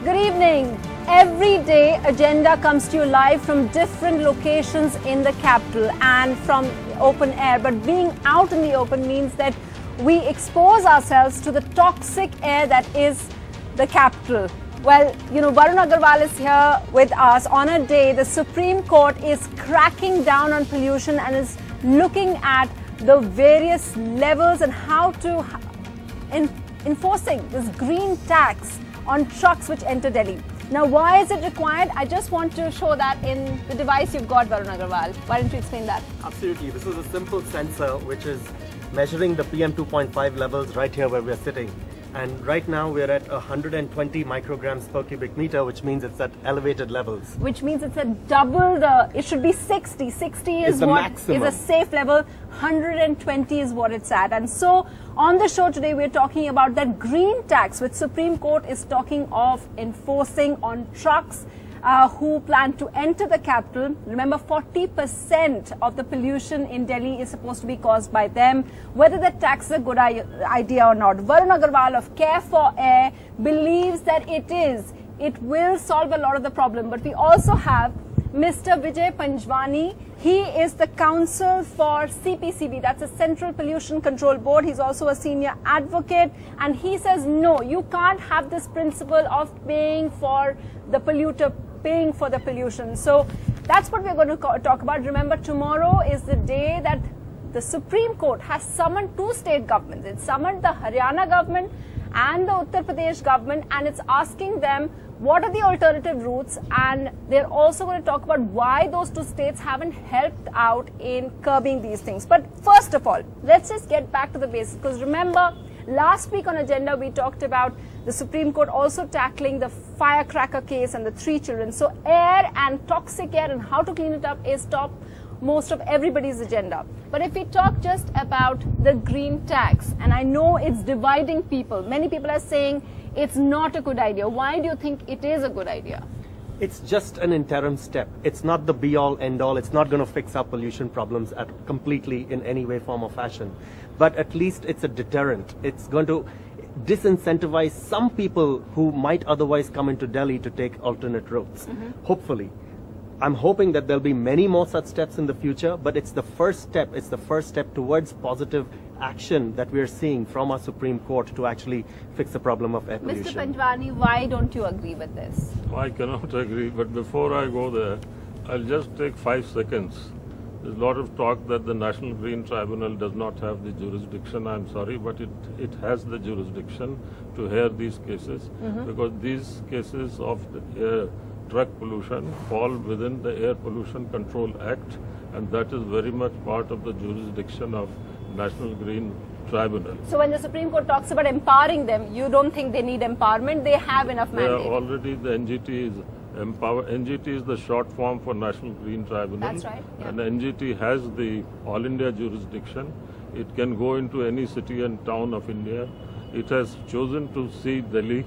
Good evening. Every day, Agenda comes to you live from different locations in the capital and from open air. But being out in the open means that we expose ourselves to the toxic air that is the capital. Well, you know, Varun Agarwal is here with us on a day the Supreme Court is cracking down on pollution and is looking at the various levels and how to enforcing this green tax on trucks which enter Delhi. Now, why is it required? I just want to show that in the device you've got, Varun Agarwal. Why don't you explain that? Absolutely. This is a simple sensor which is measuring the PM 2.5 levels right here where we are sitting. And right now we're at 120 micrograms per cubic meter, which means it's at elevated levels. Which means it's a double the, it should be 60. 60 is what maximum. Is a safe level, 120 is what it's at. And so on the show today, we're talking about that green tax, which Supreme Court is talking of enforcing on trucks who plan to enter the capital. Remember, 40% of the pollution in Delhi is supposed to be caused by them. Whether the tax is a good idea or not, Varun Agarwal of Care for Air believes that it is. It will solve a lot of the problem. But we also have Mr. Vijay Panjwani. He is the counsel for CPCB, that's the Central Pollution Control Board. He's also a senior advocate, and he says, no, you can't have this principle of paying for the polluter, paying for the pollution. So that's what we're going to talk about. Remember, tomorrow is the day that the Supreme Court has summoned two state governments. It's summoned the Haryana government and the Uttar Pradesh government, and it's asking them what are the alternative routes, and they're also going to talk about why those two states haven't helped out in curbing these things. But first of all, let's just get back to the basics, because remember, last week on Agenda, we talked about the Supreme Court also tackling the firecracker case and the 3 children. So air and toxic air and how to clean it up is top most of everybody's agenda. But if we talk just about the green tax, and I know it's dividing people, many people are saying it's not a good idea. Why do you think it is a good idea? It's just an interim step. It's not the be-all, end-all. It's not going to fix our pollution problems completely in any way, form or fashion. But at least it's a deterrent. It's going to disincentivize some people who might otherwise come into Delhi to take alternate routes, hopefully. I'm hoping that there'll be many more such steps in the future, but it's the first step. It's the first step towards positive action that we're seeing from our Supreme Court to actually fix the problem of air pollution. Mr. Panjwani, why don't you agree with this? I cannot agree, but before I go there, I'll just take 5 seconds. There's a lot of talk that the National Green Tribunal does not have the jurisdiction. I'm sorry, but it has the jurisdiction to hear these cases, because these cases of the truck pollution fall within the Air Pollution Control Act, and that is very much part of the jurisdiction of National Green Tribunal. So when the Supreme Court talks about empowering them, you don't think they need empowerment? They have enough mandate. They are already, the NGT is empowered. NGT is the short form for National Green Tribunal. That's right. Yeah. And NGT has the All India jurisdiction. It can go into any city and town of India. It has chosen to see Delhi,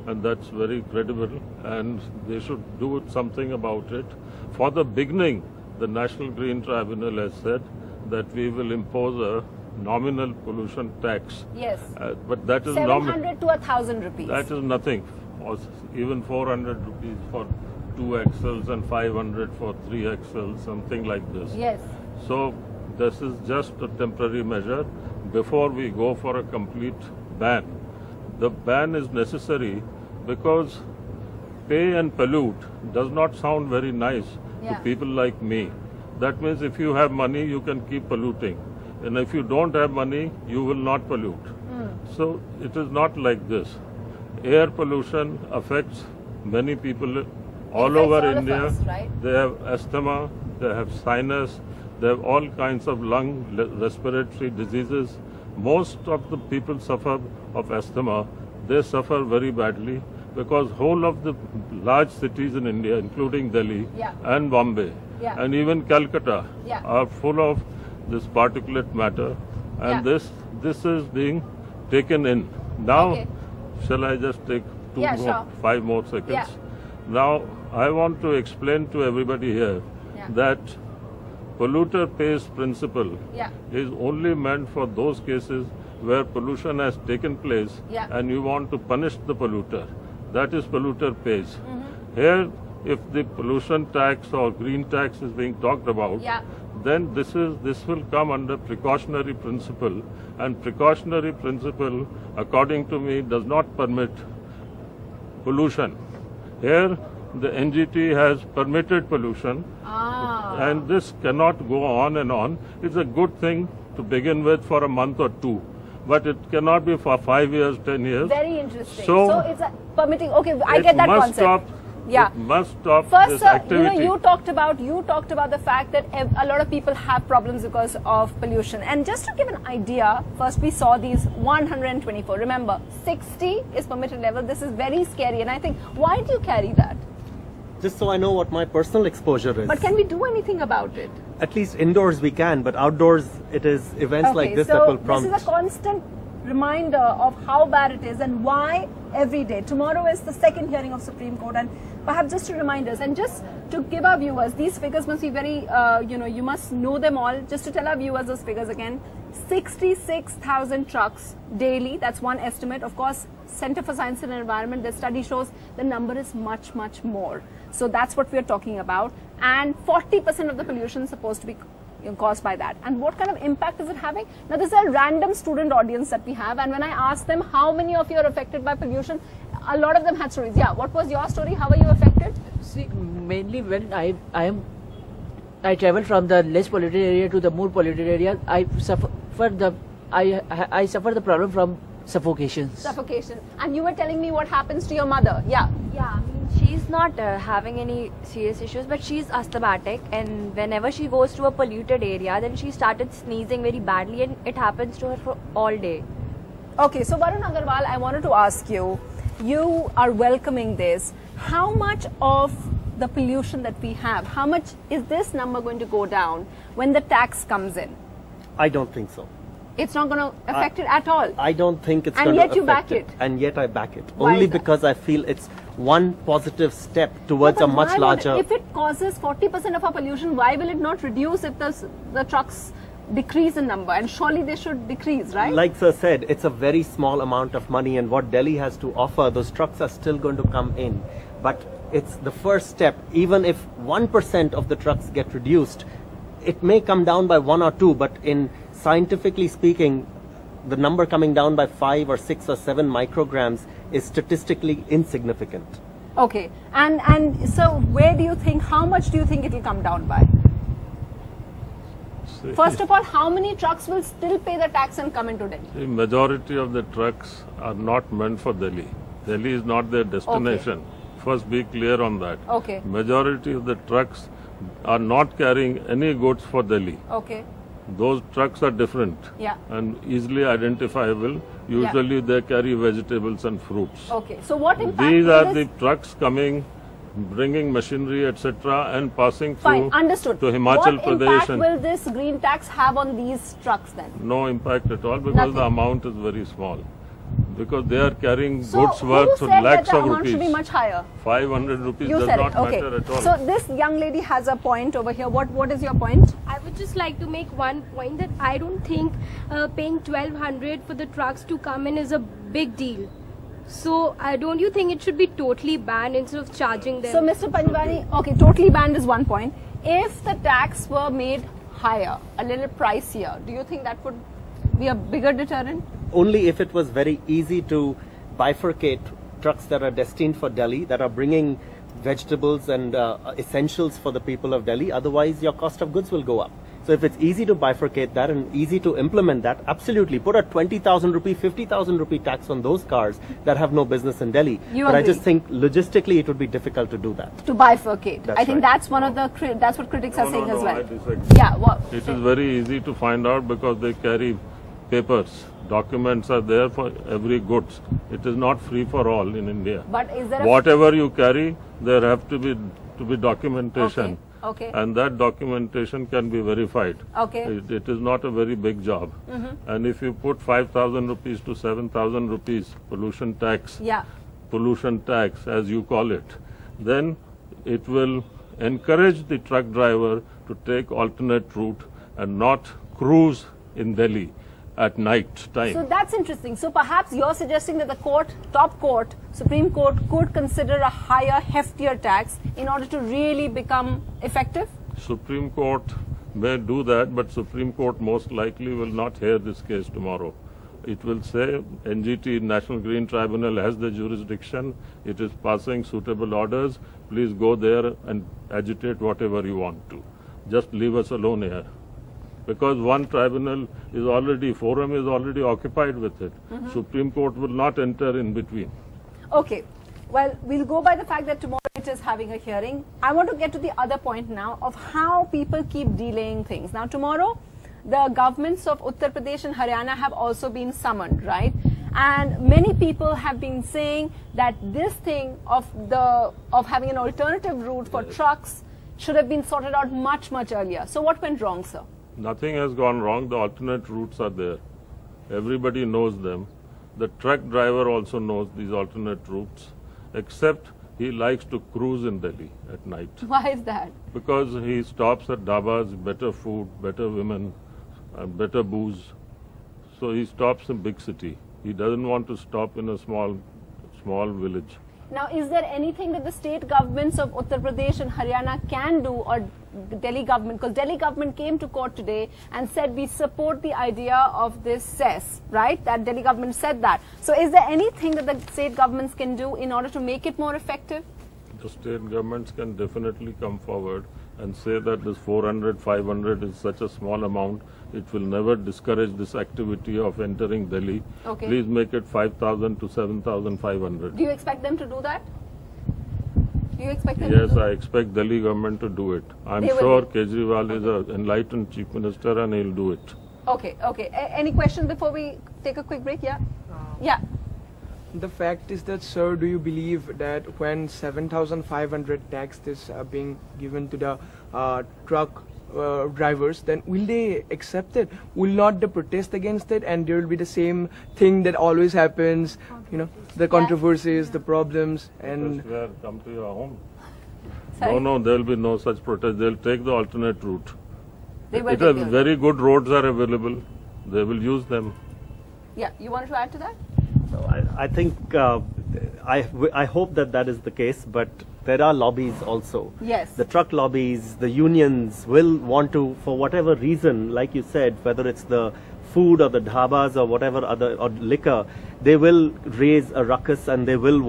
and that's very credible, and they should do something about it. For the beginning, the National Green Tribunal has said that we will impose a nominal pollution tax. Yes. But that is 700 to 1,000 rupees. That is nothing. Or even 400 rupees for 2 axles and 500 for 3 axles, something like this. Yes. So this is just a temporary measure before we go for a complete ban. The ban is necessary because pay and pollute does not sound very nice to people like me. That means if you have money, you can keep polluting. And if you don't have money, you will not pollute. So it is not like this. Air pollution affects many people all over India. Us, right? They have asthma, they have sinus, they have all kinds of lung respiratory diseases. Most of the people suffer of asthma. They suffer very badly because whole of the large cities in India, including Delhi and Bombay and even Calcutta, are full of this particulate matter, and this is being taken in. Now, shall I just take 5 more seconds? Yeah. Now, I want to explain to everybody here that polluter pays principle is only meant for those cases where pollution has taken place and you want to punish the polluter. That is polluter pays. Here, if the pollution tax or green tax is being talked about, then this will come under precautionary principle, and precautionary principle, according to me, does not permit pollution. Here, the NGT has permitted pollution, and this cannot go on and on. It's a good thing to begin with for a month or two, but it cannot be for 5 years, 10 years. Very interesting. So it's permitting. Okay, I get that concept. Stop. Yeah. It must stop First, this sir, activity. you talked about the fact that a lot of people have problems because of pollution. And just to give an idea, first we saw these 124. Remember, 60 is permitted level. This is very scary. And I think, why do you carry that? Just so I know what my personal exposure is. But can we do anything about it? At least indoors we can, but outdoors it is events like this that will prompt. This is a constant reminder of how bad it is and why every day. Tomorrow is the second hearing of Supreme Court, and perhaps just to remind us and just to give our viewers, these figures must be very, you must know them all. Just to tell our viewers those figures again, 66,000 trucks daily, that's one estimate. Of course, Center for Science and Environment, their study shows the number is much, much more. So that's what we're talking about. And 40% of the pollution is supposed to be caused by that. And what kind of impact is it having? Now, this is a random student audience that we have, and when I asked them how many of you are affected by pollution, a lot of them had stories. Yeah, what was your story? How are you affected? See, mainly when I travel from the less polluted area to the more polluted area, I suffer the problem from suffocation. Suffocation. And you were telling me what happens to your mother. Yeah. Yeah, I mean, she's not having any serious issues, but she's asthmatic, and whenever she goes to a polluted area, then she started sneezing very badly, and it happens to her for all day. Okay, so Varun Agarwal, I wanted to ask you, you are welcoming this. How much of the pollution that we have, how much is this number going to go down when the tax comes in? I don't think so. It's not going to affect it at all? I don't think it's going to affect it. And yet you back it? And yet I back it. Why Only because I feel it's one positive step towards a much larger... If it causes 40% of our pollution, why will it not reduce if the trucks decrease in number? And surely they should decrease, right? Like Sir said, it's a very small amount of money, and what Delhi has to offer, those trucks are still going to come in. But it's the first step. Even if 1% of the trucks get reduced, it may come down by 1 or 2, but in scientifically speaking, the number coming down by 5 or 6 or 7 micrograms is statistically insignificant. Okay, and so where do you think, how much do you think it will come down by? First of all, how many trucks will still pay the tax and come into Delhi? The majority of the trucks are not meant for Delhi. Delhi is not their destination. Okay. First, be clear on that. Okay. Majority of the trucks are not carrying any goods for Delhi. Okay. Those trucks are different and easily identifiable. Usually they carry vegetables and fruits. Okay. So what impact? These are the trucks coming, bringing machinery, etc., and passing through to Himachal Pradesh. What impact will this green tax have on these trucks then? No impact at all, because the amount is very small. Because they are carrying goods worth lakhs of rupees. So who said that the amount should be much higher? 500 rupees does not matter at all. So this young lady has a point over here. What is your point? I would just like to make one point that I don't think paying 1200 for the trucks to come in is a big deal. So don't you think it should be totally banned instead of charging them? So Mr. Panjwani, okay, totally banned is one point. If the tax were made higher, a little pricier, do you think that would be a bigger deterrent? Only if it was very easy to bifurcate trucks that are destined for Delhi, that are bringing vegetables and essentials for the people of Delhi. Otherwise, your cost of goods will go up. So if it's easy to bifurcate that and easy to implement that, absolutely. Put a 20,000 rupee, 50,000 rupee tax on those cars that have no business in Delhi. But I just think logistically it would be difficult to do that. To bifurcate. That's I think right. that's one of the, that's what critics are saying as well. I disagree. Yeah, what? It is very easy to find out because they carry papers. Documents are there for every goods. It is not free for all in India. But is there whatever you carry, there have to be documentation. Okay. And that documentation can be verified. Okay. It is not a very big job. And if you put 5,000 rupees to 7,000 rupees pollution tax, as you call it, then it will encourage the truck driver to take alternate route and not cruise in Delhi. at night time. So that's interesting. So perhaps you're suggesting that the court, top court, Supreme Court could consider a higher, heftier tax in order to really become effective? Supreme Court may do that, but Supreme Court most likely will not hear this case tomorrow. It will say NGT, National Green Tribunal, has the jurisdiction. It is passing suitable orders. Please go there and agitate whatever you want to. Just leave us alone here. Because one tribunal is already, forum is already occupied with it. Supreme Court will not enter in between. Okay. Well, we'll go by the fact that tomorrow it is having a hearing. I want to get to the other point now of how people keep delaying things. Now, tomorrow, the governments of Uttar Pradesh and Haryana have also been summoned, right? And many people have been saying that this thing of having an alternative route for trucks should have been sorted out much, much earlier. So what went wrong, sir? Nothing has gone wrong. The alternate routes are there. Everybody knows them. The truck driver also knows these alternate routes, except he likes to cruise in Delhi at night. Why is that? Because he stops at dhabas, better food, better women, and better booze. So he stops in big city. He doesn't want to stop in a small village. Now, is there anything that the state governments of Uttar Pradesh and Haryana can do, or the Delhi government? Because Delhi government came to court today and said we support the idea of this cess, right? That Delhi government said that. So is there anything that the state governments can do in order to make it more effective? The state governments can definitely come forward and say that this 400, 500 is such a small amount. It will never discourage this activity of entering Delhi. Okay. Please make it 5,000 to 7,500. Do you expect them to do that? Do you expect them to do Yes, I expect Delhi government to do it. I'm sure Kejriwal is an enlightened chief minister and he'll do it. Okay, okay. Any questions before we take a quick break? Yeah? Yeah. The fact is that, sir, do you believe that when 7,500 tax is being given to the truck drivers, then will they accept it? Will not they protest against it, and there will be the same thing that always happens, you know, the controversies, the problems, and... Come to your home. Sorry? No, there will be no such protest. They'll take the alternate route. They will very good roads are available. They will use them. Yeah, you wanted to add to that? I think, I hope that is the case, but there are lobbies also. Yes. The truck lobbies, the unions will want to, for whatever reason, like you said, whether it's the food or the dhabas or whatever other, or liquor, they will raise a ruckus and they will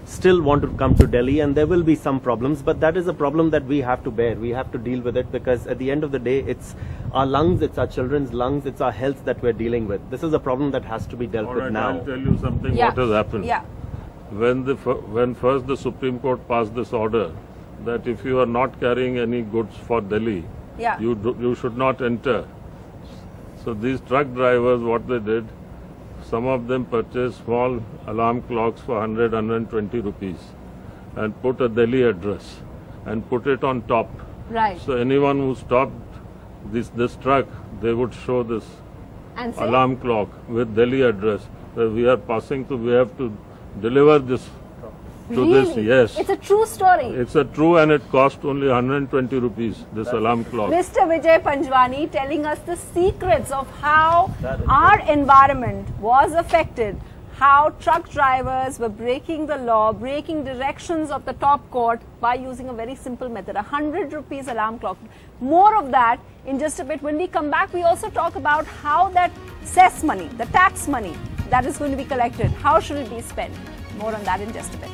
still want to come to Delhi, and there will be some problems, but that is a problem that we have to bear. We have to deal with it, because at the end of the day, it's our lungs, it's our children's lungs, it's our health that we're dealing with. This is a problem that has to be dealt with now. I'll tell you something what has happened. Yeah. When first the Supreme Court passed this order that if you are not carrying any goods for Delhi, you should not enter. So these truck drivers, what they did, some of them purchased small alarm clocks for 100, 120 rupees and put a Delhi address and put it on top. Right. So anyone who stopped this truck, they would show this alarm clock with Delhi address that we are passing to, we have to deliver this to this. Yes. It's a true story. It's a true, and it cost only 120 rupees, this alarm clock. Mr. Vijay Panjwani telling us the secrets of how our environment was affected, how truck drivers were breaking the law, breaking directions of the top court by using a very simple method, 100 rupees alarm clock. More of that in just a bit. When we come back, we also talk about how that cess money, the tax money that is going to be collected, how should it be spent? More on that in just a bit.